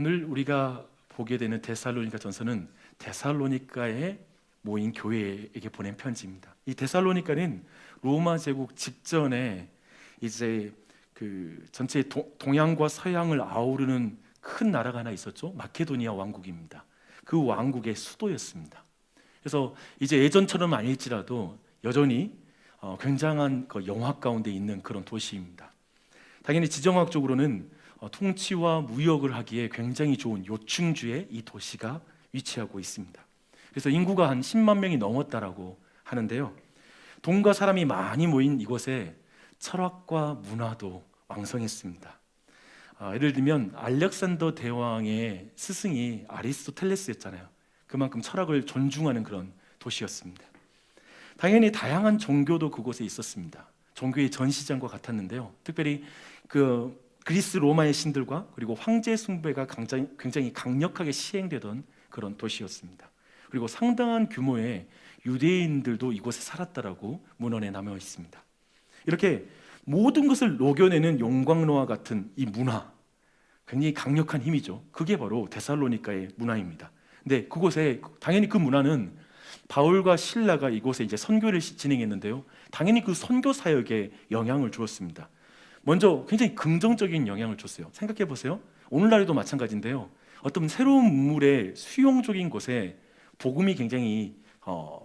오늘 우리가 보게 되는 데살로니가 전서는 데살로니가에 모인 교회에게 보낸 편지입니다. 이 데살로니가는 로마 제국 직전에 이제 그 전체 동양과 서양을 아우르는 큰 나라가 하나 있었죠. 마케도니아 왕국입니다. 그 왕국의 수도였습니다. 그래서 이제 예전처럼 아닐지라도 여전히 굉장한 그 영화 가운데 있는 그런 도시입니다. 당연히 지정학적으로는 통치와 무역을 하기에 굉장히 좋은 요충지에 이 도시가 위치하고 있습니다. 그래서 인구가 한 10만 명이 넘었다라고 하는데요. 돈과 사람이 많이 모인 이곳에 철학과 문화도 왕성했습니다. 예를 들면 알렉산더 대왕의 스승이 아리스토텔레스였잖아요. 그만큼 철학을 존중하는 그런 도시였습니다. 당연히 다양한 종교도 그곳에 있었습니다. 종교의 전시장과 같았는데요. 특별히 그 그리스 로마의 신들과 그리고 황제 숭배가 굉장히 강력하게 시행되던 그런 도시였습니다. 그리고 상당한 규모의 유대인들도 이곳에 살았다라고 문헌에 남아 있습니다. 이렇게 모든 것을 녹여내는 용광로와 같은 이 문화, 굉장히 강력한 힘이죠. 그게 바로 데살로니가의 문화입니다. 근데 그곳에 당연히 그 문화는 바울과 실라가 이곳에 이제 선교를 진행했는데요. 당연히 그 선교 사역에 영향을 주었습니다. 먼저 굉장히 긍정적인 영향을 줬어요. 생각해 보세요. 오늘날에도 마찬가지인데요. 어떤 새로운 문물의 수용적인 곳에 복음이 굉장히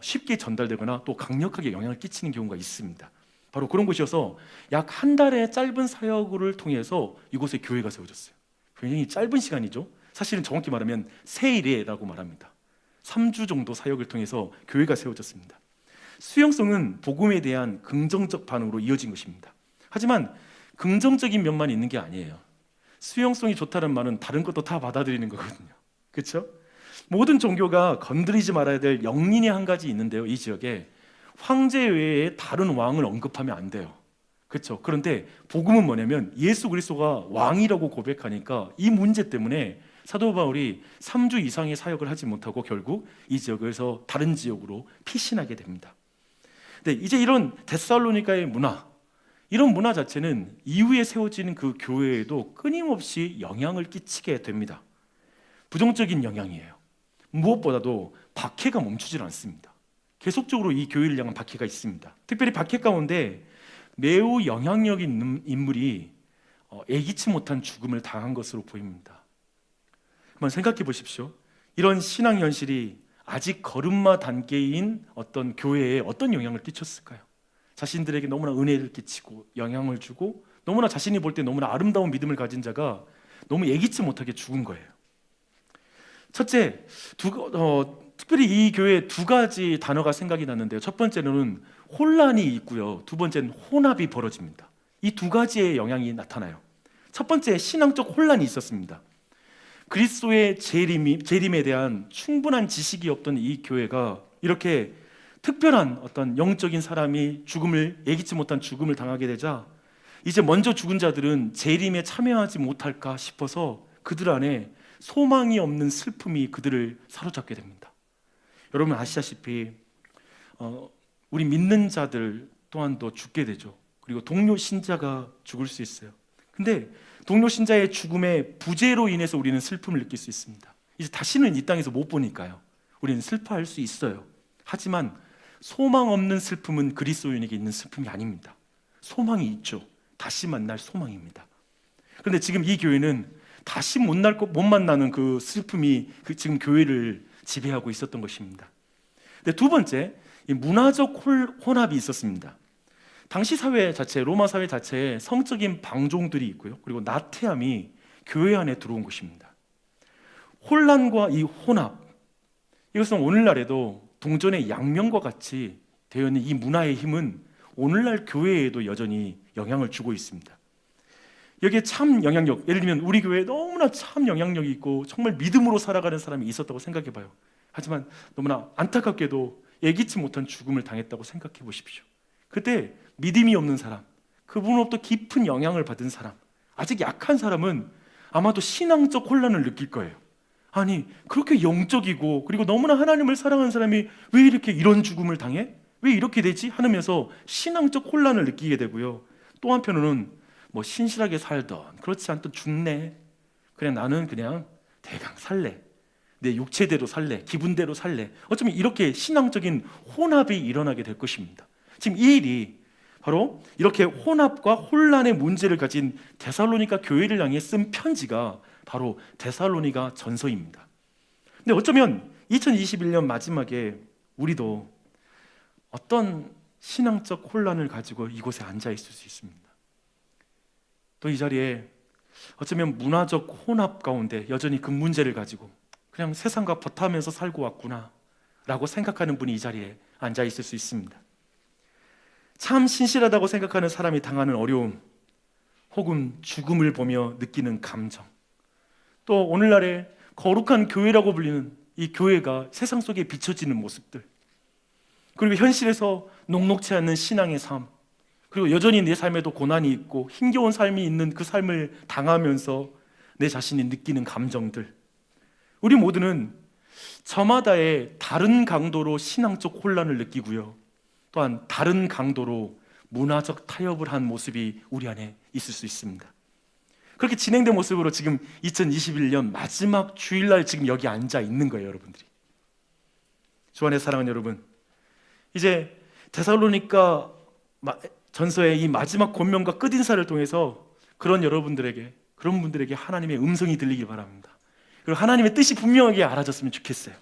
쉽게 전달되거나 또 강력하게 영향을 끼치는 경우가 있습니다. 바로 그런 곳이어서 약 한 달의 짧은 사역을 통해서 이곳에 교회가 세워졌어요. 굉장히 짧은 시간이죠. 사실은 정확히 말하면 세일이라고 말합니다. 3주 정도 사역을 통해서 교회가 세워졌습니다. 수용성은 복음에 대한 긍정적 반응으로 이어진 것입니다. 하지만 긍정적인 면만 있는 게 아니에요. 수용성이 좋다는 말은 다른 것도 다 받아들이는 거거든요. 그렇죠? 모든 종교가 건드리지 말아야 될 영린이 한 가지 있는데요. 이 지역에 황제 외에 다른 왕을 언급하면 안 돼요. 그렇죠? 그런데 복음은 뭐냐면 예수 그리스도가 왕이라고 고백하니까 이 문제 때문에 사도 바울이 3주 이상의 사역을 하지 못하고 결국 이 지역에서 다른 지역으로 피신하게 됩니다. 근데 이제 이런 데살로니가의 문화, 이런 문화 자체는 이후에 세워지는 그 교회에도 끊임없이 영향을 끼치게 됩니다. 부정적인 영향이에요. 무엇보다도 박해가 멈추질 않습니다. 계속적으로 이 교회를 향한 박해가 있습니다. 특별히 박해 가운데 매우 영향력 있는 인물이 예기치 못한 죽음을 당한 것으로 보입니다. 한번 생각해 보십시오. 이런 신앙 현실이 아직 걸음마 단계인 어떤 교회에 어떤 영향을 끼쳤을까요? 자신들에게 너무나 은혜를 끼치고 영향을 주고 너무나 자신이 볼 때 너무나 아름다운 믿음을 가진 자가 너무 예기치 못하게 죽은 거예요. 첫째, 특별히 이 교회에 두 가지 단어가 생각이 났는데요. 첫 번째는 혼란이 있고요. 두 번째는 혼합이 벌어집니다. 이 두 가지의 영향이 나타나요. 첫 번째, 신앙적 혼란이 있었습니다. 그리스도의 재림에 대한 충분한 지식이 없던 이 교회가 이렇게 특별한 어떤 영적인 사람이 예기치 못한 죽음을 당하게 되자 이제 먼저 죽은 자들은 재림에 참여하지 못할까 싶어서 그들 안에 소망이 없는 슬픔이 그들을 사로잡게 됩니다. 여러분 아시다시피 우리 믿는 자들 또한도 죽게 되죠. 그리고 동료 신자가 죽을 수 있어요. 근데 동료 신자의 죽음의 부재로 인해서 우리는 슬픔을 느낄 수 있습니다. 이제 다시는 이 땅에서 못 보니까요. 우리는 슬퍼할 수 있어요. 하지만 소망 없는 슬픔은 그리스도인에게 있는 슬픔이 아닙니다. 소망이 있죠. 다시 만날 소망입니다. 그런데 지금 이 교회는 다시 못 만나는 그 슬픔이 지금 교회를 지배하고 있었던 것입니다. 근데 두 번째, 이 문화적 혼합이 있었습니다. 당시 사회 자체, 로마 사회 자체에 성적인 방종들이 있고요. 그리고 나태함이 교회 안에 들어온 것입니다. 혼란과 이 혼합, 이것은 오늘날에도 동전의 양면과 같이 되어 있는 이 문화의 힘은 오늘날 교회에도 여전히 영향을 주고 있습니다. 여기에 참 영향력, 예를 들면 우리 교회에 너무나 참 영향력이 있고 정말 믿음으로 살아가는 사람이 있었다고 생각해 봐요. 하지만 너무나 안타깝게도 예기치 못한 죽음을 당했다고 생각해 보십시오. 그때 믿음이 없는 사람, 그분으로부터 깊은 영향을 받은 사람, 아직 약한 사람은 아마도 신앙적 혼란을 느낄 거예요. 아니, 그렇게 영적이고 그리고 너무나 하나님을 사랑하는 사람이 왜 이렇게 이런 죽음을 당해? 왜 이렇게 되지? 하면서 신앙적 혼란을 느끼게 되고요. 또 한편으로는 신실하게 살던 그렇지 않던 죽네, 그냥 나는 그냥 대강 살래, 내 육체대로 살래, 기분대로 살래, 어쩌면 이렇게 신앙적인 혼합이 일어나게 될 것입니다. 지금 이 일이 바로 이렇게 혼합과 혼란의 문제를 가진 데살로니가 교회를 향해 쓴 편지가 바로 데살로니가 전서입니다. 근데 어쩌면 2021년 마지막에 우리도 어떤 신앙적 혼란을 가지고 이곳에 앉아 있을 수 있습니다. 또 이 자리에 어쩌면 문화적 혼합 가운데 여전히 그 문제를 가지고 그냥 세상과 버타면서 살고 왔구나 라고 생각하는 분이 이 자리에 앉아 있을 수 있습니다. 참 신실하다고 생각하는 사람이 당하는 어려움, 혹은 죽음을 보며 느끼는 감정, 또 오늘날의 거룩한 교회라고 불리는 이 교회가 세상 속에 비춰지는 모습들, 그리고 현실에서 녹록치 않는 신앙의 삶, 그리고 여전히 내 삶에도 고난이 있고 힘겨운 삶이 있는 그 삶을 당하면서 내 자신이 느끼는 감정들, 우리 모두는 저마다의 다른 강도로 신앙적 혼란을 느끼고요, 또한 다른 강도로 문화적 타협을 한 모습이 우리 안에 있을 수 있습니다. 그렇게 진행된 모습으로 지금 2021년 마지막 주일날 지금 여기 앉아 있는 거예요, 여러분들이. 주 안에 사랑하는 여러분, 이제 데살로니가 전서의 이 마지막 권면과 끝인사를 통해서 그런 분들에게 하나님의 음성이 들리길 바랍니다. 그리고 하나님의 뜻이 분명하게 알아졌으면 좋겠어요.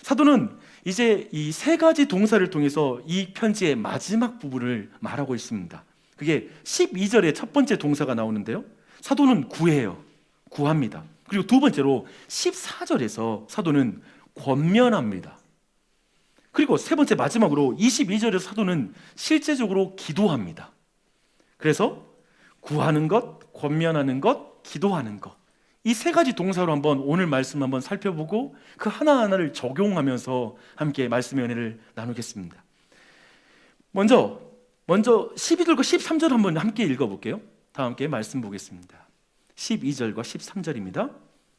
사도는 이제 이 세 가지 동사를 통해서 이 편지의 마지막 부분을 말하고 있습니다. 그게 12절에 첫 번째 동사가 나오는데요, 사도는 구해요. 구합니다. 그리고 두 번째로 14절에서 사도는 권면합니다. 그리고 세 번째 마지막으로 22절에서 사도는 실제적으로 기도합니다. 그래서 구하는 것, 권면하는 것, 기도하는 것, 이 세 가지 동사로 한번 오늘 말씀 한번 살펴보고 그 하나하나를 적용하면서 함께 말씀의 은혜를 나누겠습니다. 먼저 12절과 13절 한번 함께 읽어볼게요. 다 함께 말씀 보겠습니다. 12절과 13절입니다.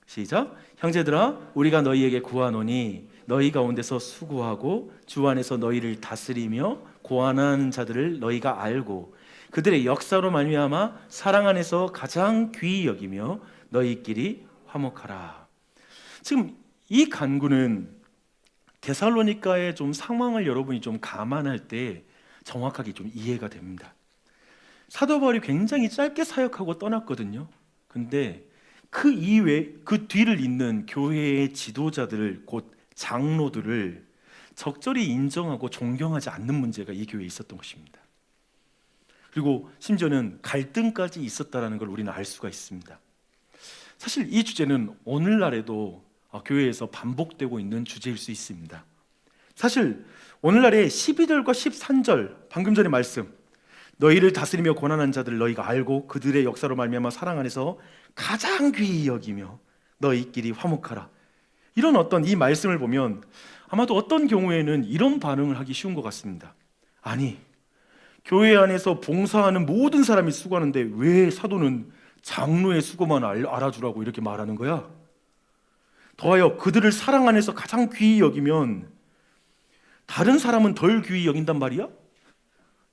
시작. 형제들아, 우리가 너희에게 구하노니 너희 가운데서 수고하고 주 안에서 너희를 다스리며 고안하는 자들을 너희가 알고 그들의 역사로 말미암아 사랑 안에서 가장 귀히 여기며 너희끼리 화목하라. 지금 이 간구는 데살로니가의 좀 상황을 여러분이 좀 감안할 때 정확하게 좀 이해가 됩니다. 사도 바울이 굉장히 짧게 사역하고 떠났거든요. 근데 그 이외 그 뒤를 잇는 교회의 지도자들, 곧 장로들을 적절히 인정하고 존경하지 않는 문제가 이 교회에 있었던 것입니다. 그리고 심지어는 갈등까지 있었다는 걸 우리는 알 수가 있습니다. 사실 이 주제는 오늘날에도 교회에서 반복되고 있는 주제일 수 있습니다. 사실 오늘날의 12절과 13절, 방금 전의 말씀, 너희를 다스리며 고난한 자들을 너희가 알고 그들의 역사로 말미암아 사랑 안에서 가장 귀히 여기며 너희끼리 화목하라, 이런 어떤 이 말씀을 보면 아마도 어떤 경우에는 이런 반응을 하기 쉬운 것 같습니다. 아니, 교회 안에서 봉사하는 모든 사람이 수고하는데 왜 사도는 장로의 수고만 알아주라고 이렇게 말하는 거야? 더하여 그들을 사랑 안에서 가장 귀히 여기면 다른 사람은 덜 귀히 여긴단 말이야?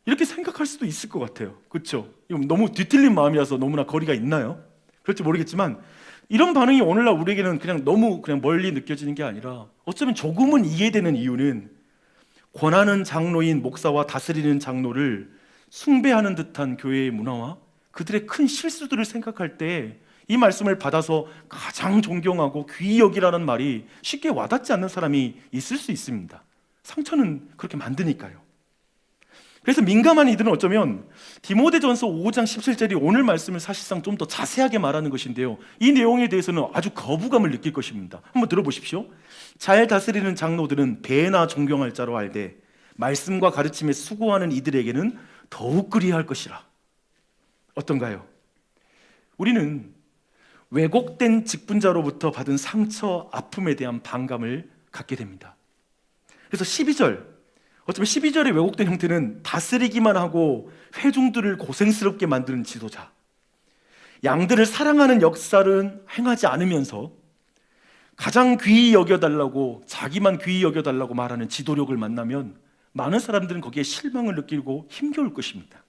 이렇게 생각할 수도 있을 것 같아요. 그렇죠? 이건 너무 뒤틀린 마음이라서 너무나 거리가 있나요? 그럴지 모르겠지만 이런 반응이 오늘날 우리에게는 너무 멀리 느껴지는 게 아니라 어쩌면 조금은 이해되는 이유는 권하는 장로인 목사와 다스리는 장로를 숭배하는 듯한 교회의 문화와 그들의 큰 실수들을 생각할 때 이 말씀을 받아서 가장 존경하고 귀히 여기라는 말이 쉽게 와닿지 않는 사람이 있을 수 있습니다. 상처는 그렇게 만드니까요. 그래서 민감한 이들은 어쩌면 디모데전서 5장 17절이 오늘 말씀을 사실상 좀 더 자세하게 말하는 것인데요, 이 내용에 대해서는 아주 거부감을 느낄 것입니다. 한번 들어보십시오. 잘 다스리는 장로들은 배나 존경할 자로 알되 말씀과 가르침에 수고하는 이들에게는 더욱 그리할 것이라. 어떤가요? 우리는 왜곡된 직분자로부터 받은 상처, 아픔에 대한 반감을 갖게 됩니다. 그래서 12절, 어쩌면 12절의 왜곡된 형태는 다스리기만 하고 회중들을 고생스럽게 만드는 지도자, 양들을 사랑하는 역사를 행하지 않으면서 가장 귀히 여겨달라고, 자기만 귀히 여겨달라고 말하는 지도력을 만나면 많은 사람들은 거기에 실망을 느끼고 힘겨울 것입니다.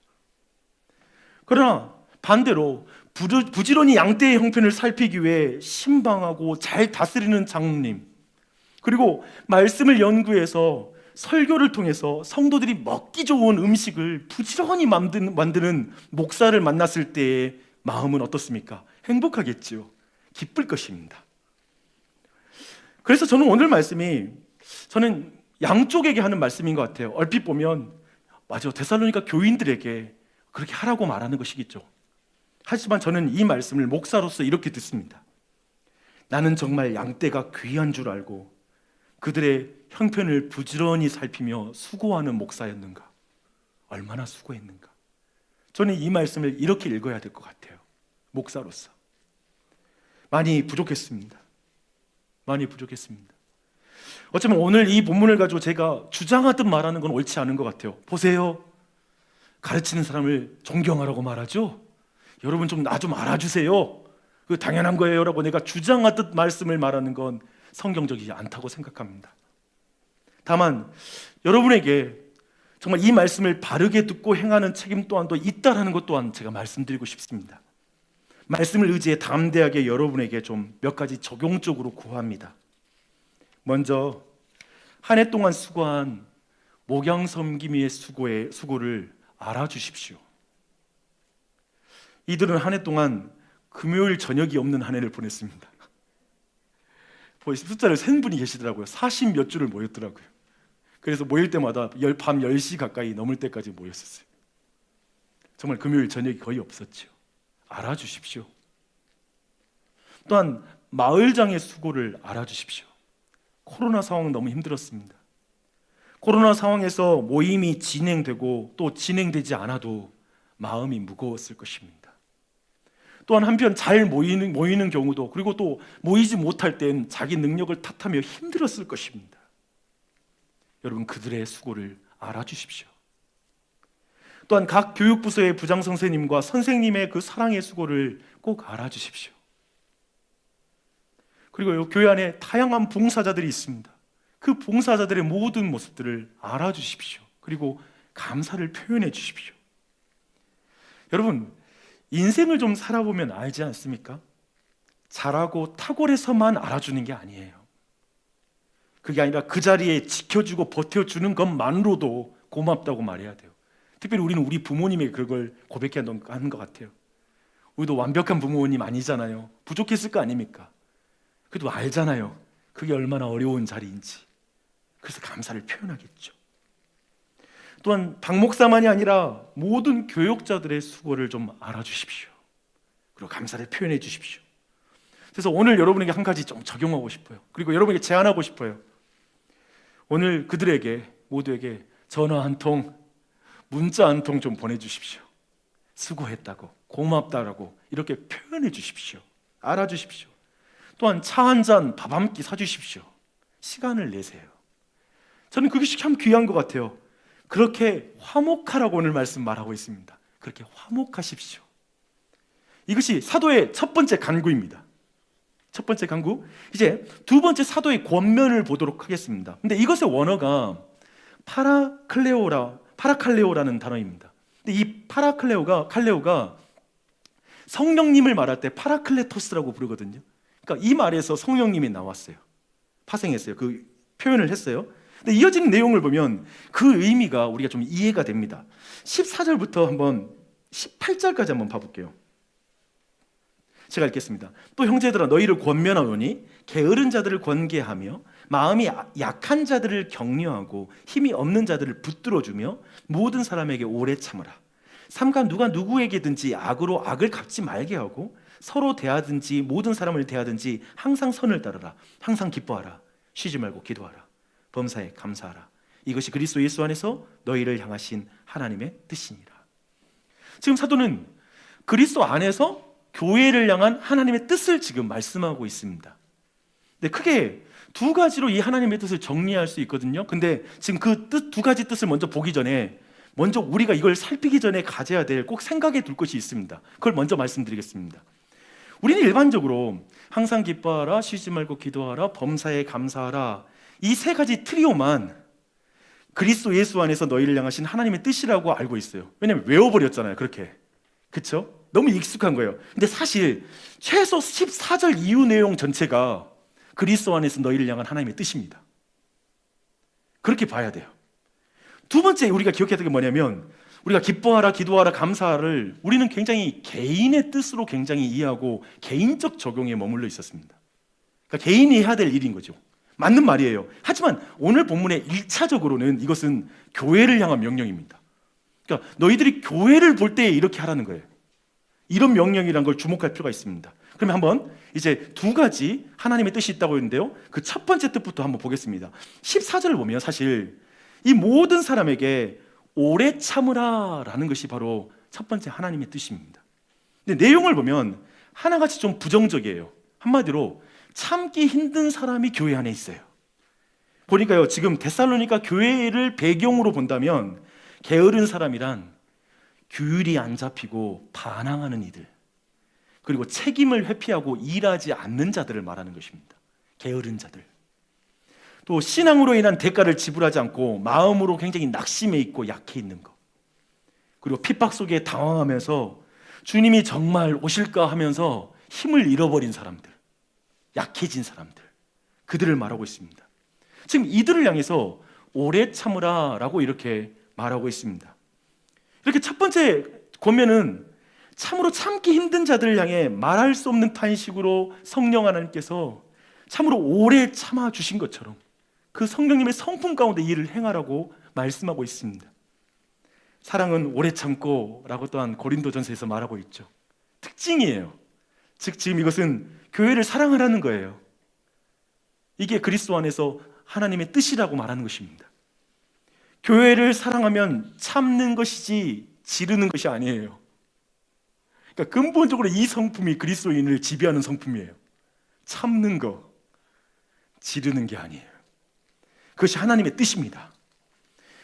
그러나 반대로 부지런히 양떼의 형편을 살피기 위해 신방하고 잘 다스리는 장로님, 그리고 말씀을 연구해서 설교를 통해서 성도들이 먹기 좋은 음식을 부지런히 만드는 목사를 만났을 때의 마음은 어떻습니까? 행복하겠지요. 기쁠 것입니다. 그래서 저는 오늘 말씀이 저는 양쪽에게 하는 말씀인 것 같아요. 얼핏 보면 맞아, 데살로니가 교인들에게 그렇게 하라고 말하는 것이겠죠. 하지만 저는 이 말씀을 목사로서 이렇게 듣습니다. 나는 정말 양떼가 귀한 줄 알고 그들의 형편을 부지런히 살피며 수고하는 목사였는가? 얼마나 수고했는가? 저는 이 말씀을 이렇게 읽어야 될 것 같아요. 목사로서 많이 부족했습니다. 많이 부족했습니다. 어쩌면 오늘 이 본문을 가지고 제가 주장하듯 말하는 건 옳지 않은 것 같아요. 보세요, 가르치는 사람을 존경하라고 말하죠. 여러분 좀 나 좀 알아주세요. 그 당연한 거예요 라고 내가 주장하듯 말씀을 말하는 건 성경적이지 않다고 생각합니다. 다만 여러분에게 정말 이 말씀을 바르게 듣고 행하는 책임 또한 또 있다라는 것 또한 제가 말씀드리고 싶습니다. 말씀을 의지해 담대하게 여러분에게 좀 몇 가지 적용적으로 구합니다. 먼저 한 해 동안 수고한 목양 섬김의 수고를 알아주십시오. 이들은 한 해 동안 금요일 저녁이 없는 한 해를 보냈습니다. 숫자를 센 분이 계시더라고요. 40몇 주를 모였더라고요. 그래서 모일 때마다 밤 10시 가까이 넘을 때까지 모였었어요. 정말 금요일 저녁이 거의 없었죠. 알아주십시오. 또한 마을장의 수고를 알아주십시오. 코로나 상황은 너무 힘들었습니다. 코로나 상황에서 모임이 진행되고 또 진행되지 않아도 마음이 무거웠을 것입니다. 또한 한편 잘 모이는 경우도, 그리고 또 모이지 못할 땐 자기 능력을 탓하며 힘들었을 것입니다. 여러분, 그들의 수고를 알아주십시오. 또한 각 교육부서의 부장 선생님과 선생님의 그 사랑의 수고를 꼭 알아주십시오. 그리고 교회 안에 다양한 봉사자들이 있습니다. 그 봉사자들의 모든 모습들을 알아주십시오. 그리고 감사를 표현해 주십시오. 여러분, 인생을 좀 살아보면 알지 않습니까? 잘하고 탁월해서만 알아주는 게 아니에요. 그게 아니라 그 자리에 지켜주고 버텨주는 것만으로도 고맙다고 말해야 돼요. 특별히 우리는 우리 부모님에게 그걸 고백하는 것 같아요. 우리도 완벽한 부모님 아니잖아요. 부족했을 거 아닙니까? 그래도 알잖아요. 그게 얼마나 어려운 자리인지. 그래서 감사를 표현하겠죠. 또한 박 목사만이 아니라 모든 교역자들의 수고를 좀 알아주십시오. 그리고 감사를 표현해 주십시오. 그래서 오늘 여러분에게 한 가지 좀 적용하고 싶어요. 그리고 여러분에게 제안하고 싶어요. 오늘 그들에게 모두에게 전화 한 통, 문자 한 통 좀 보내주십시오. 수고했다고, 고맙다라고 이렇게 표현해 주십시오. 알아주십시오. 또한 차 한 잔, 밥 한 끼 사주십시오. 시간을 내세요. 저는 그게 참 귀한 것 같아요. 그렇게 화목하라고 오늘 말씀 말하고 있습니다. 그렇게 화목하십시오. 이것이 사도의 첫 번째 간구입니다. 첫 번째 간구. 이제 두 번째 사도의 권면을 보도록 하겠습니다. 근데 이것의 원어가 파라칼레오라는 단어입니다. 근데 이 칼레오가 성령님을 말할 때 파라클레토스라고 부르거든요. 그러니까 이 말에서 성령님이 나왔어요. 파생했어요. 그 표현을 했어요. 근데 이어지는 내용을 보면 그 의미가 우리가 좀 이해가 됩니다. 14절부터 한번 18절까지 한번 봐볼게요. 제가 읽겠습니다. 또 형제들아, 너희를 권면하오니 게으른 자들을 권계하며 마음이 약한 자들을 격려하고 힘이 없는 자들을 붙들어주며 모든 사람에게 오래 참으라. 삼가 누가 누구에게든지 악으로 악을 갚지 말게 하고 서로 대하든지 모든 사람을 대하든지 항상 선을 따르라. 항상 기뻐하라. 쉬지 말고 기도하라. 범사에 감사하라. 이것이 그리스도 예수 안에서 너희를 향하신 하나님의 뜻이니라. 지금 사도는 그리스도 안에서 교회를 향한 하나님의 뜻을 지금 말씀하고 있습니다. 근데 크게 두 가지로 이 하나님의 뜻을 정리할 수 있거든요. 근데 지금 그 두 가지 뜻을 먼저 보기 전에 먼저 우리가 이걸 살피기 전에 가져야 될 꼭 생각해 둘 것이 있습니다. 그걸 먼저 말씀드리겠습니다. 우리는 일반적으로 항상 기뻐하라, 쉬지 말고 기도하라, 범사에 감사하라, 이 세 가지 트리오만 그리스도 예수 안에서 너희를 향하신 하나님의 뜻이라고 알고 있어요. 왜냐하면 외워버렸잖아요. 그렇게. 그렇죠? 너무 익숙한 거예요. 근데 사실 최소 14절 이후 내용 전체가 그리스도 안에서 너희를 향한 하나님의 뜻입니다. 그렇게 봐야 돼요. 두 번째 우리가 기억해야 될 게 뭐냐면, 우리가 기뻐하라, 기도하라, 감사를 우리는 굉장히 개인의 뜻으로 굉장히 이해하고 개인적 적용에 머물러 있었습니다. 그러니까 개인이 해야 될 일인 거죠. 맞는 말이에요. 하지만 오늘 본문의 1차적으로는 이것은 교회를 향한 명령입니다. 그러니까 너희들이 교회를 볼 때 이렇게 하라는 거예요. 이런 명령이라는 걸 주목할 필요가 있습니다. 그러면 한번 이제 두 가지 하나님의 뜻이 있다고 했는데요, 그 첫 번째 뜻부터 한번 보겠습니다. 14절을 보면 사실 이 모든 사람에게 오래 참으라 라는 것이 바로 첫 번째 하나님의 뜻입니다. 근데 내용을 보면 하나같이 좀 부정적이에요. 한마디로 참기 힘든 사람이 교회 안에 있어요. 보니까요, 지금 데살로니가 교회를 배경으로 본다면 게으른 사람이란 규율이 안 잡히고 반항하는 이들, 그리고 책임을 회피하고 일하지 않는 자들을 말하는 것입니다. 게으른 자들. 또 신앙으로 인한 대가를 지불하지 않고 마음으로 굉장히 낙심해 있고 약해 있는 것, 그리고 핍박 속에 당황하면서 주님이 정말 오실까 하면서 힘을 잃어버린 사람들, 약해진 사람들, 그들을 말하고 있습니다. 지금 이들을 향해서 오래 참으라 라고 이렇게 말하고 있습니다. 이렇게 첫 번째 권면은 참으로 참기 힘든 자들을 향해 말할 수 없는 탄식으로 성령 하나님께서 참으로 오래 참아 주신 것처럼 그 성령님의 성품 가운데 일을 행하라고 말씀하고 있습니다. 사랑은 오래 참고 라고 또한 고린도전서에서 말하고 있죠. 특징이에요. 즉 지금 이것은 교회를 사랑하라는 거예요. 이게 그리스도 안에서 하나님의 뜻이라고 말하는 것입니다. 교회를 사랑하면 참는 것이지 지르는 것이 아니에요. 그러니까 근본적으로 이 성품이 그리스도인을 지배하는 성품이에요. 참는 거, 지르는 게 아니에요. 그것이 하나님의 뜻입니다.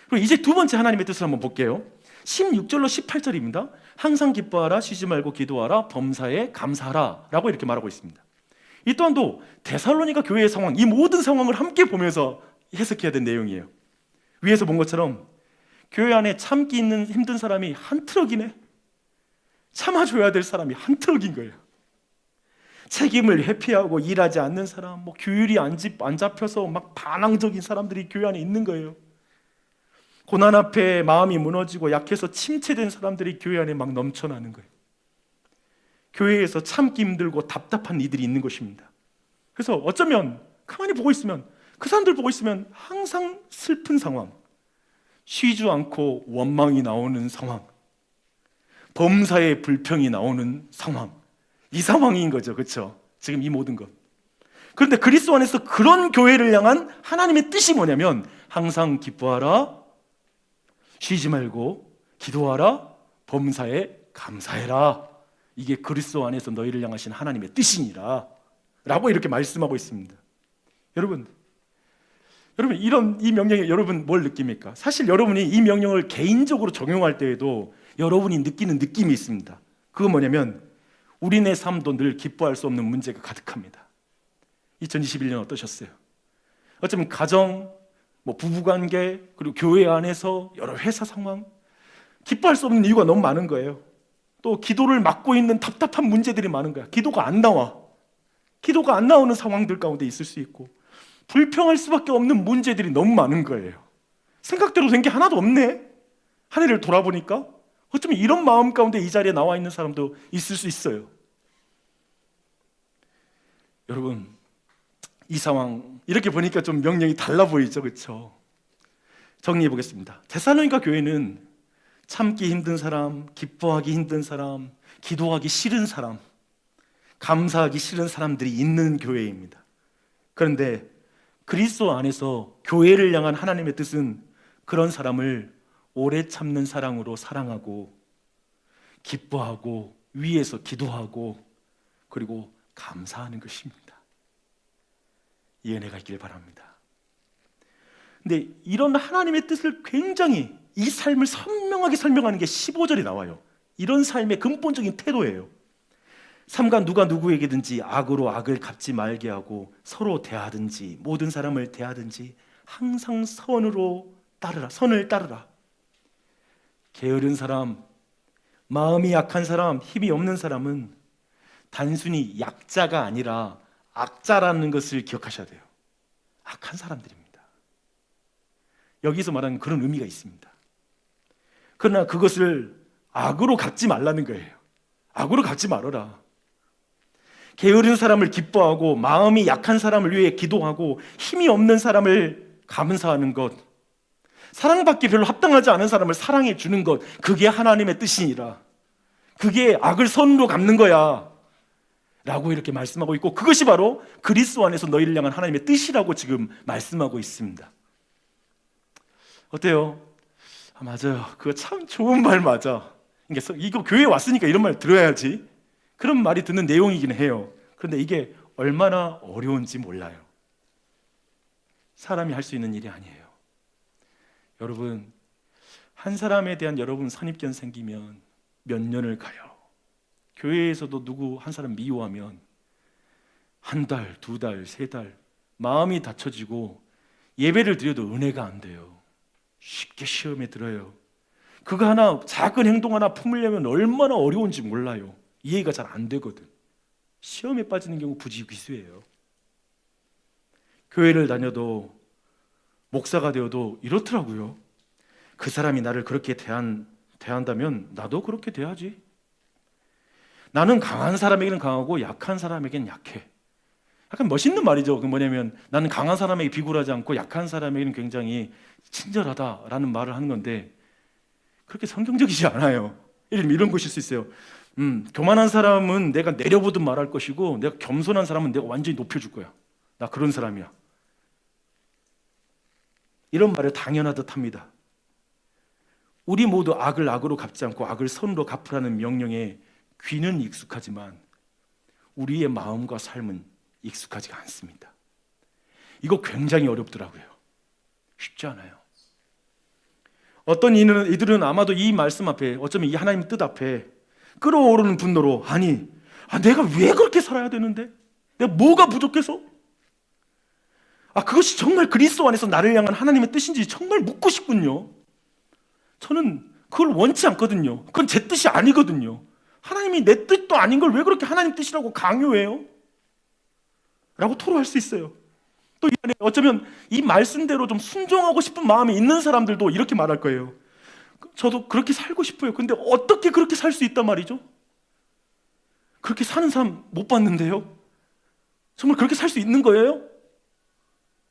그리고 이제 두 번째 하나님의 뜻을 한번 볼게요. 16절로 18절입니다. 항상 기뻐하라, 쉬지 말고 기도하라, 범사에 감사하라 라고 이렇게 말하고 있습니다. 이 또한도 데살로니가 교회의 상황, 이 모든 상황을 함께 보면서 해석해야 될 내용이에요. 위에서 본 것처럼 교회 안에 참기 있는 힘든 사람이 한 트럭이네. 참아줘야 될 사람이 한 트럭인 거예요. 책임을 회피하고 일하지 않는 사람, 규율이 안 잡혀서 막 반항적인 사람들이 교회 안에 있는 거예요. 고난 앞에 마음이 무너지고 약해서 침체된 사람들이 교회 안에 막 넘쳐나는 거예요. 교회에서 참기 힘들고 답답한 이들이 있는 것입니다. 그래서 어쩌면 가만히 보고 있으면, 그 사람들 보고 있으면 항상 슬픈 상황, 쉬지 않고 원망이 나오는 상황, 범사의 불평이 나오는 상황, 이 상황인 거죠. 그렇죠? 지금 이 모든 것. 그런데 그리스도 안에서 그런 교회를 향한 하나님의 뜻이 뭐냐면, 항상 기뻐하라, 쉬지 말고 기도하라, 범사에 감사해라. 이게 그리스도 안에서 너희를 향하신 하나님의 뜻이니라 라고 이렇게 말씀하고 있습니다. 여러분 이 명령에 여러분 뭘 느낍니까? 사실 여러분이 이 명령을 개인적으로 적용할 때에도 여러분이 느끼는 느낌이 있습니다. 그건 뭐냐면, 우리네 삶도 늘 기뻐할 수 없는 문제가 가득합니다. 2021년 어떠셨어요? 어쩌면 가정, 부부관계, 그리고 교회 안에서 여러 회사 상황, 기뻐할 수 없는 이유가 너무 많은 거예요. 또 기도를 막고 있는 답답한 문제들이 많은 거야. 기도가 안 나오는 상황들 가운데 있을 수 있고, 불평할 수밖에 없는 문제들이 너무 많은 거예요. 생각대로 된 게 하나도 없네. 한 해를 돌아보니까 어쩌면 이런 마음 가운데 이 자리에 나와 있는 사람도 있을 수 있어요. 여러분, 이 상황 이렇게 보니까 좀 명령이 달라 보이죠, 그렇죠? 정리해 보겠습니다. 데살로니가 교회는 참기 힘든 사람, 기뻐하기 힘든 사람, 기도하기 싫은 사람, 감사하기 싫은 사람들이 있는 교회입니다. 그런데 그리스도 안에서 교회를 향한 하나님의 뜻은 그런 사람을 오래 참는 사랑으로 사랑하고, 기뻐하고, 위에서 기도하고, 그리고 감사하는 것입니다. 이 은혜가 있길 바랍니다. 근데 이런 하나님의 뜻을 굉장히, 이 삶을 선명하게 설명하는 게 15절이 나와요. 이런 삶의 근본적인 태도예요. 삼가 누가 누구에게든지 악으로 악을 갚지 말게 하고, 서로 대하든지 모든 사람을 대하든지 항상 선을 따르라. 게으른 사람, 마음이 약한 사람, 힘이 없는 사람은 단순히 약자가 아니라 악자라는 것을 기억하셔야 돼요. 악한 사람들입니다. 여기서 말하는 그런 의미가 있습니다. 그러나 그것을 악으로 갚지 말라는 거예요. 악으로 갚지 말아라. 게으른 사람을 기뻐하고 마음이 약한 사람을 위해 기도하고 힘이 없는 사람을 감사하는 것, 사랑받기 별로 합당하지 않은 사람을 사랑해 주는 것, 그게 하나님의 뜻이니라. 그게 악을 선으로 갚는 거야 라고 이렇게 말씀하고 있고, 그것이 바로 그리스도 안에서 너희를 향한 하나님의 뜻이라고 지금 말씀하고 있습니다. 어때요? 맞아요. 그거 참 좋은 말 맞아. 이거 교회에 왔으니까 이런 말 들어야지, 그런 말이 듣는 내용이긴 해요. 그런데 이게 얼마나 어려운지 몰라요. 사람이 할 수 있는 일이 아니에요. 여러분, 한 사람에 대한 여러분 선입견 생기면 몇 년을 가요. 교회에서도 누구 한 사람 미워하면 한 달, 두 달, 세 달 마음이 닫혀지고 예배를 드려도 은혜가 안 돼요. 쉽게 시험에 들어요. 그거 하나, 작은 행동 하나 품으려면 얼마나 어려운지 몰라요. 이해가 잘 안 되거든. 시험에 빠지는 경우 부지기수예요. 교회를 다녀도 목사가 되어도 이렇더라고요. 그 사람이 나를 그렇게 대한다면 나도 그렇게 대하지. 나는 강한 사람에게는 강하고 약한 사람에게는 약해. 약간 멋있는 말이죠. 그 뭐냐면 나는 강한 사람에게 비굴하지 않고 약한 사람에게는 굉장히 친절하다라는 말을 하는 건데, 그렇게 성경적이지 않아요. 이런 것일 수 있어요. 교만한 사람은 내가 내려보듯 말할 것이고, 내가 겸손한 사람은 내가 완전히 높여줄 거야. 나 그런 사람이야. 이런 말을 당연하듯 합니다. 우리 모두 악을 악으로 갚지 않고 악을 선으로 갚으라는 명령에 귀는 익숙하지만 우리의 마음과 삶은 익숙하지가 않습니다. 이거 굉장히 어렵더라고요. 쉽지 않아요. 어떤 이들은 아마도 이 말씀 앞에, 어쩌면 이 하나님 뜻 앞에 끓어오르는 분노로, 내가 왜 그렇게 살아야 되는데? 내가 뭐가 부족해서? 그것이 정말 그리스도 안에서 나를 향한 하나님의 뜻인지 정말 묻고 싶군요. 저는 그걸 원치 않거든요. 그건 제 뜻이 아니거든요. 하나님이 내 뜻도 아닌 걸 왜 그렇게 하나님 뜻이라고 강요해요? 라고 토로할 수 있어요. 또 이 안에 어쩌면 이 말씀대로 좀 순종하고 싶은 마음이 있는 사람들도 이렇게 말할 거예요. 저도 그렇게 살고 싶어요. 근데 어떻게 그렇게 살 수 있단 말이죠? 그렇게 사는 사람 못 봤는데요? 정말 그렇게 살 수 있는 거예요?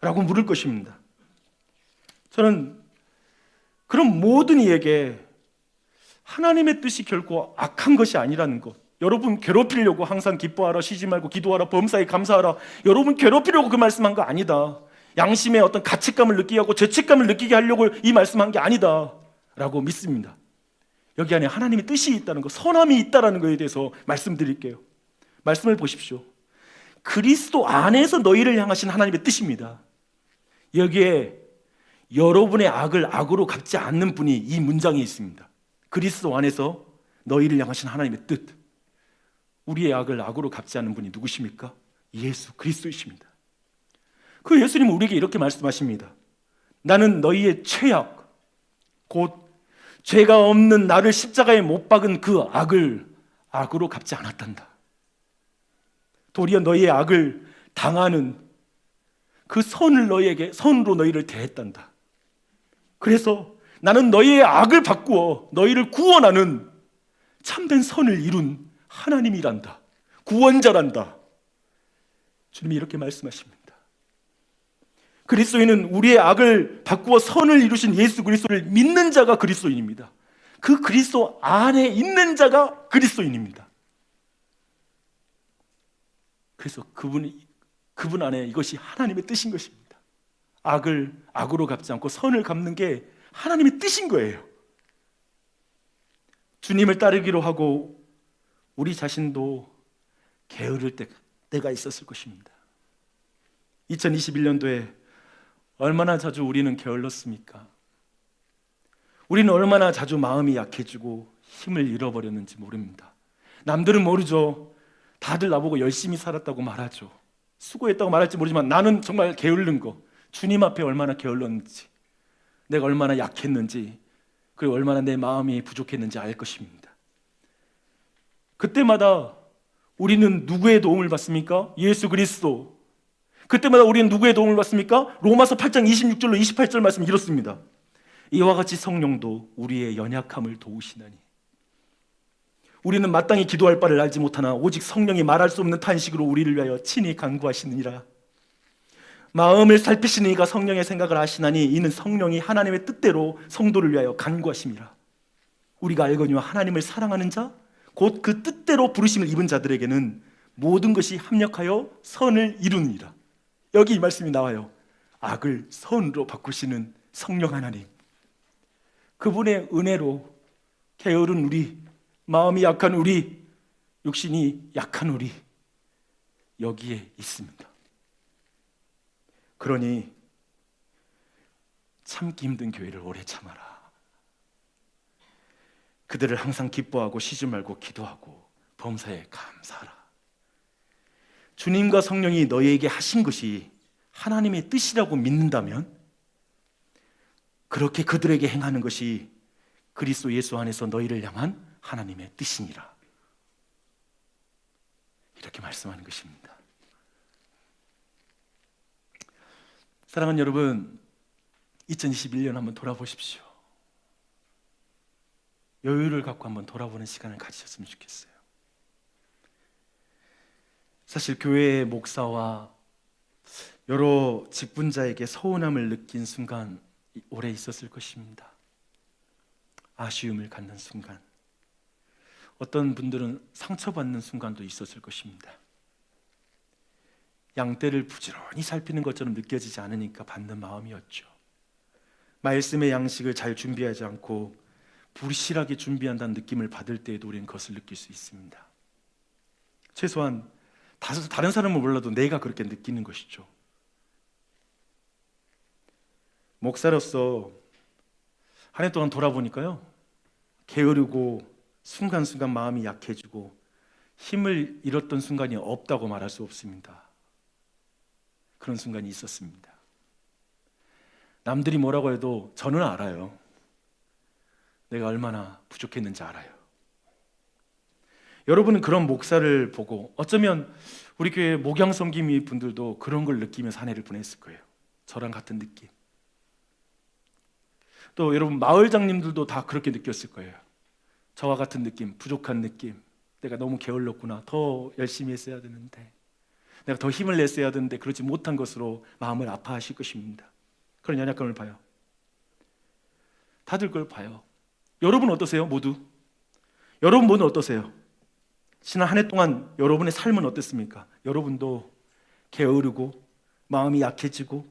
라고 물을 것입니다. 저는 그런 모든 이에게 하나님의 뜻이 결코 악한 것이 아니라는 것, 여러분 괴롭히려고 항상 기뻐하라, 쉬지 말고 기도하라, 범사에 감사하라, 여러분 괴롭히려고 그 말씀한 거 아니다. 양심의 어떤 가책감을 느끼게 하고 죄책감을 느끼게 하려고 이 말씀한 게 아니다 라고 믿습니다. 여기 안에 하나님의 뜻이 있다는 것, 선함이 있다는 것에 대해서 말씀드릴게요. 말씀을 보십시오. 그리스도 안에서 너희를 향하신 하나님의 뜻입니다. 여기에 여러분의 악을 악으로 갚지 않는 분이 이 문장에 있습니다. 그리스도 안에서 너희를 향하신 하나님의 뜻. 우리의 악을 악으로 갚지 않는 분이 누구십니까? 예수 그리스도이십니다. 그 예수님은 우리에게 이렇게 말씀하십니다. 나는 너희의 죄악, 곧 죄가 없는 나를 십자가에 못 박은 그 악을 악으로 갚지 않았단다. 도리어 너희의 악을 당하는 그 선으로 너희를 대했단다. 그래서 나는 너희의 악을 바꾸어 너희를 구원하는 참된 선을 이룬 하나님이란다. 구원자란다. 주님이 이렇게 말씀하십니다. 그리스도인은 우리의 악을 바꾸어 선을 이루신 예수 그리스도를 믿는 자가 그리스도인입니다. 그 그리스도 안에 있는 자가 그리스도인입니다. 그래서 그분 안에 이것이 하나님의 뜻인 것입니다. 악을 악으로 갚지 않고 선을 갚는 게 하나님의 뜻인 거예요. 주님을 따르기로 하고 우리 자신도 게으를 때가 있었을 것입니다. 2021년도에 얼마나 자주 우리는 게을렀습니까? 우리는 얼마나 자주 마음이 약해지고 힘을 잃어버렸는지 모릅니다. 남들은 모르죠. 다들 나보고 열심히 살았다고 말하죠. 수고했다고 말할지 모르지만 나는 정말 게으른 거, 주님 앞에 얼마나 게을렀는지, 내가 얼마나 약했는지, 그리고 얼마나 내 마음이 부족했는지 알 것입니다. 그때마다 우리는 누구의 도움을 받습니까? 예수 그리스도. 그때마다 우리는 누구의 도움을 받습니까? 로마서 8장 26절로 28절 말씀 이렇습니다. 이와 같이 성령도 우리의 연약함을 도우시나니 우리는 마땅히 기도할 바를 알지 못하나 오직 성령이 말할 수 없는 탄식으로 우리를 위하여 친히 간구하시느니라. 마음을 살피시는 이가 성령의 생각을 아시나니 이는 성령이 하나님의 뜻대로 성도를 위하여 간구하심이라. 우리가 알거니와 하나님을 사랑하는 자 곧 그 뜻대로 부르심을 입은 자들에게는 모든 것이 합력하여 선을 이루느니라. 여기 이 말씀이 나와요. 악을 선으로 바꾸시는 성령 하나님, 그분의 은혜로 게으른 우리, 마음이 약한 우리, 육신이 약한 우리 여기에 있습니다. 그러니 참기 힘든 교회를 오래 참아라. 그들을 항상 기뻐하고 쉬지 말고 기도하고 범사에 감사하라. 주님과 성령이 너희에게 하신 것이 하나님의 뜻이라고 믿는다면 그렇게 그들에게 행하는 것이 그리스도 예수 안에서 너희를 향한 하나님의 뜻이니라. 이렇게 말씀하는 것입니다. 사랑하는 여러분, 2021년 한번 돌아보십시오. 여유를 갖고 한번 돌아보는 시간을 가지셨으면 좋겠어요. 사실 교회의 목사와 여러 직분자에게 서운함을 느낀 순간 오래 있었을 것입니다. 아쉬움을 갖는 순간, 어떤 분들은 상처받는 순간도 있었을 것입니다. 양떼를 부지런히 살피는 것처럼 느껴지지 않으니까 받는 마음이었죠. 말씀의 양식을 잘 준비하지 않고 불실하게 준비한다는 느낌을 받을 때에도 우리는 그것을 느낄 수 있습니다. 최소한 다른 사람은 몰라도 내가 그렇게 느끼는 것이죠. 목사로서 한 해 동안 돌아보니까요, 게으르고 순간순간 마음이 약해지고 힘을 잃었던 순간이 없다고 말할 수 없습니다. 그런 순간이 있었습니다. 남들이 뭐라고 해도 저는 알아요. 내가 얼마나 부족했는지 알아요. 여러분은 그런 목사를 보고 어쩌면 우리 교회 목양 섬김이 분들도 그런 걸 느끼면서 한 해를 보냈을 거예요. 저랑 같은 느낌. 또 여러분 마을장님들도 다 그렇게 느꼈을 거예요. 저와 같은 느낌, 부족한 느낌. 내가 너무 게을렀구나. 더 열심히 했어야 되는데, 내가 더 힘을 냈어야 되는데 그러지 못한 것으로 마음을 아파하실 것입니다. 그런 연약감을 봐요. 다들 그걸 봐요. 여러분 어떠세요? 모두? 여러분 모두 어떠세요? 지난 한 해 동안 여러분의 삶은 어땠습니까? 여러분도 게으르고 마음이 약해지고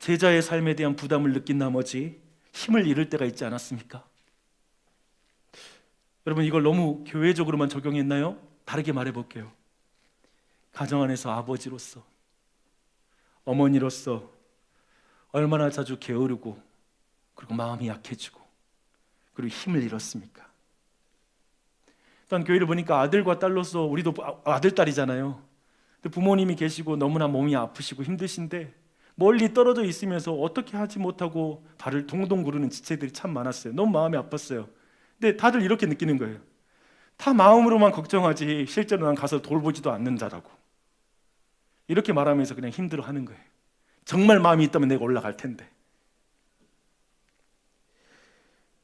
제자의 삶에 대한 부담을 느낀 나머지 힘을 잃을 때가 있지 않았습니까? 여러분 이걸 너무 교회적으로만 적용했나요? 다르게 말해볼게요. 가정 안에서 아버지로서, 어머니로서 얼마나 자주 게으르고 그리고 마음이 약해지고 그리고 힘을 잃었습니까? 일단 교회를 보니까 아들과 딸로서 우리도 아들, 딸이잖아요. 근데 부모님이 계시고 너무나 몸이 아프시고 힘드신데 멀리 떨어져 있으면서 어떻게 하지 못하고 발을 동동 구르는 지체들이 참 많았어요. 너무 마음이 아팠어요. 근데 다들 이렇게 느끼는 거예요. 다 마음으로만 걱정하지 실제로 난 가서 돌보지도 않는 자라고. 이렇게 말하면서 그냥 힘들어하는 거예요. 정말 마음이 있다면 내가 올라갈 텐데.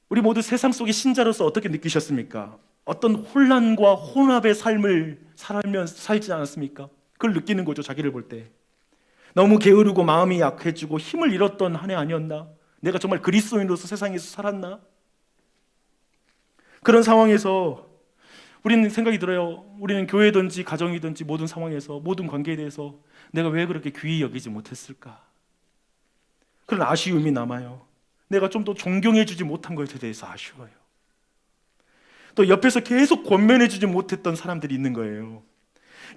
우리 모두 세상 속의 신자로서 어떻게 느끼셨습니까? 어떤 혼란과 혼합의 삶을 살지 않았습니까? 그걸 느끼는 거죠. 자기를 볼 때 너무 게으르고 마음이 약해지고 힘을 잃었던 한 해 아니었나? 내가 정말 그리스도인으로서 세상에서 살았나? 그런 상황에서 우리는 생각이 들어요. 우리는 교회든지 가정이든지 모든 상황에서 모든 관계에 대해서 내가 왜 그렇게 귀히 여기지 못했을까? 그런 아쉬움이 남아요. 내가 좀 더 존경해주지 못한 것에 대해서 아쉬워요. 또 옆에서 계속 권면해주지 못했던 사람들이 있는 거예요.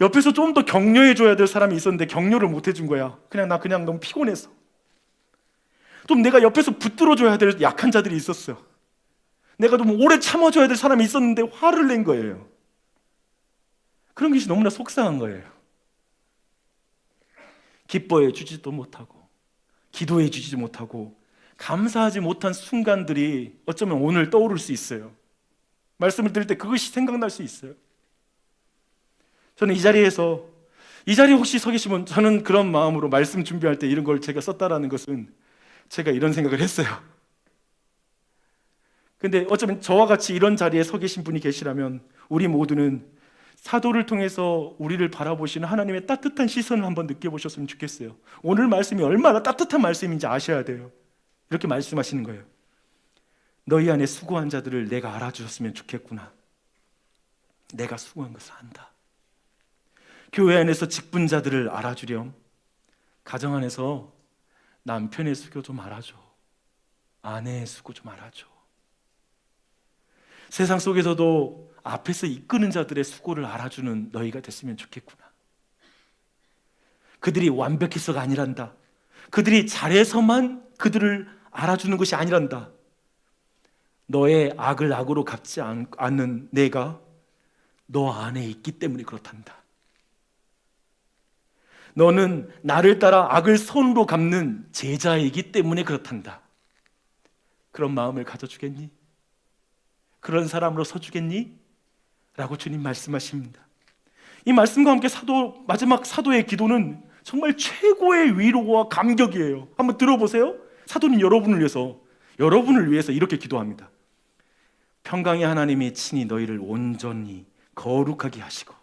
옆에서 좀 더 격려해줘야 될 사람이 있었는데 격려를 못해준 거야. 그냥 너무 피곤해서. 좀 내가 옆에서 붙들어줘야 될 약한 자들이 있었어요. 내가 좀 오래 참아줘야 될 사람이 있었는데 화를 낸 거예요. 그런 것이 너무나 속상한 거예요. 기뻐해 주지도 못하고 기도해 주지도 못하고 감사하지 못한 순간들이 어쩌면 오늘 떠오를 수 있어요. 말씀을 들을 때 그것이 생각날 수 있어요. 저는 이 자리에 혹시 서 계시면, 저는 그런 마음으로 말씀 준비할 때 이런 걸 제가 썼다라는 것은 제가 이런 생각을 했어요. 근데 어쩌면 저와 같이 이런 자리에 서 계신 분이 계시라면 우리 모두는 사도를 통해서 우리를 바라보시는 하나님의 따뜻한 시선을 한번 느껴보셨으면 좋겠어요. 오늘 말씀이 얼마나 따뜻한 말씀인지 아셔야 돼요. 이렇게 말씀하시는 거예요. 너희 안에 수고한 자들을 내가 알아주셨으면 좋겠구나. 내가 수고한 것을 안다. 교회 안에서 직분자들을 알아주렴. 가정 안에서 남편의 수고 좀 알아줘. 아내의 수고 좀 알아줘. 세상 속에서도 앞에서 이끄는 자들의 수고를 알아주는 너희가 됐으면 좋겠구나. 그들이 완벽해서가 아니란다. 그들이 잘해서만 그들을 알아주는 것이 아니란다. 너의 악을 악으로 갚지 않는 내가 너 안에 있기 때문에 그렇단다. 너는 나를 따라 악을 선으로 갚는 제자이기 때문에 그렇단다. 그런 마음을 가져주겠니? 그런 사람으로 서주겠니? 라고 주님 말씀하십니다. 이 말씀과 함께 마지막 사도의 기도는 정말 최고의 위로와 감격이에요. 한번 들어보세요. 사도는 여러분을 위해서 이렇게 기도합니다. 평강의 하나님이 친히 너희를 온전히 거룩하게 하시고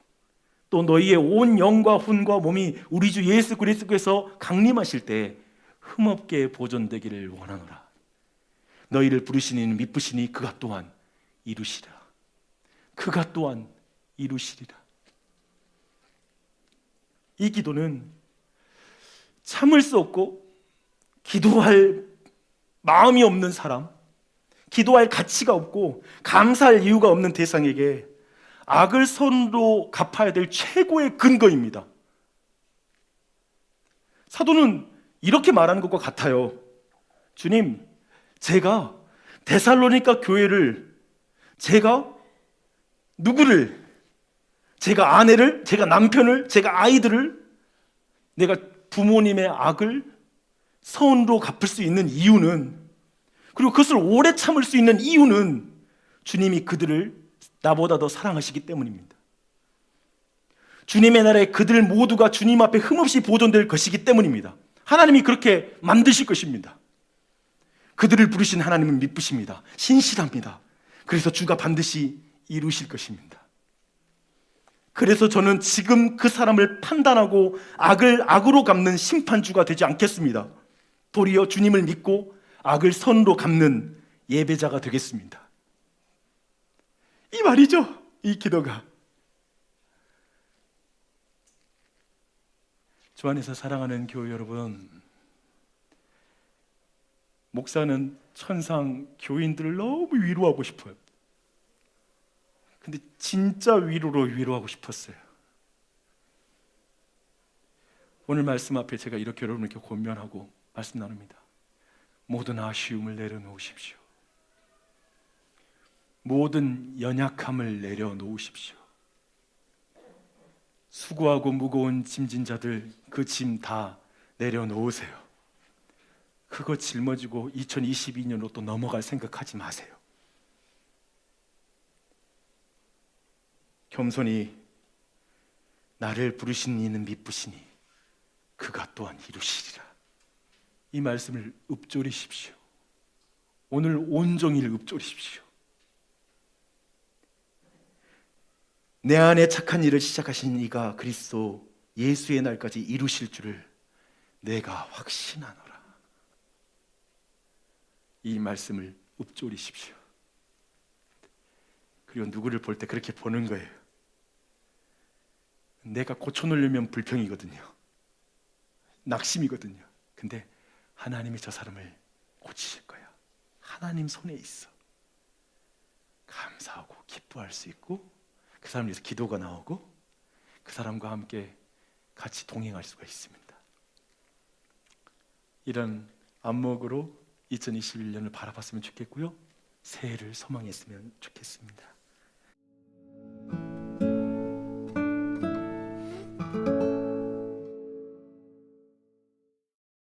또 너희의 온 영과 혼과 몸이 우리 주 예수 그리스도께서 강림하실 때 흠없게 보존되기를 원하노라. 너희를 부르시니 미쁘시니 그가 또한 이루시리라. 그가 또한 이루시리라. 이 기도는 참을 수 없고 기도할 마음이 없는 사람, 기도할 가치가 없고 감사할 이유가 없는 대상에게 악을 선으로 갚아야 될 최고의 근거입니다. 사도는 이렇게 말하는 것과 같아요. 주님, 제가 데살로니가 교회를, 제가 누구를, 제가 아내를, 제가 남편을, 제가 아이들을, 내가 부모님의 악을 선으로 갚을 수 있는 이유는, 그리고 그것을 오래 참을 수 있는 이유는 주님이 그들을 나보다 더 사랑하시기 때문입니다. 주님의 나라에 그들 모두가 주님 앞에 흠없이 보존될 것이기 때문입니다. 하나님이 그렇게 만드실 것입니다. 그들을 부르신 하나님은 미쁘십니다. 신실합니다. 그래서 주가 반드시 이루실 것입니다. 그래서 저는 지금 그 사람을 판단하고 악을 악으로 갚는 심판주가 되지 않겠습니다. 도리어 주님을 믿고 악을 선으로 갚는 예배자가 되겠습니다. 이 말이죠. 이 기도가. 주 안에서 사랑하는 교회 여러분, 목사는 천상 교인들을 너무 위로하고 싶어요. 근데 진짜 위로하고 싶었어요. 오늘 말씀 앞에 제가 이렇게 여러분께 권면하고 말씀 나눕니다. 모든 아쉬움을 내려놓으십시오. 모든 연약함을 내려놓으십시오. 수고하고 무거운 짐진 자들, 그 짐 다 내려놓으세요. 그거 짊어지고 2022년으로 또 넘어갈 생각하지 마세요. 겸손히 나를 부르신 이는 미쁘시니 그가 또한 이루시리라. 이 말씀을 읊조리십시오. 오늘 온종일 읊조리십시오. 내 안에 착한 일을 시작하신 이가 그리스도 예수의 날까지 이루실 줄을 내가 확신하노라. 이 말씀을 읊조리십시오. 그리고 누구를 볼 때 그렇게 보는 거예요. 내가 고쳐놓으려면 불평이거든요. 낙심이거든요. 근데 하나님이 저 사람을 고치실 거야. 하나님 손에 있어. 감사하고 기뻐할 수 있고, 그 사람 위해서 기도가 나오고, 그 사람과 함께 같이 동행할 수가 있습니다. 이런 안목으로 2021년을 바라봤으면 좋겠고요. 새해를 소망했으면 좋겠습니다.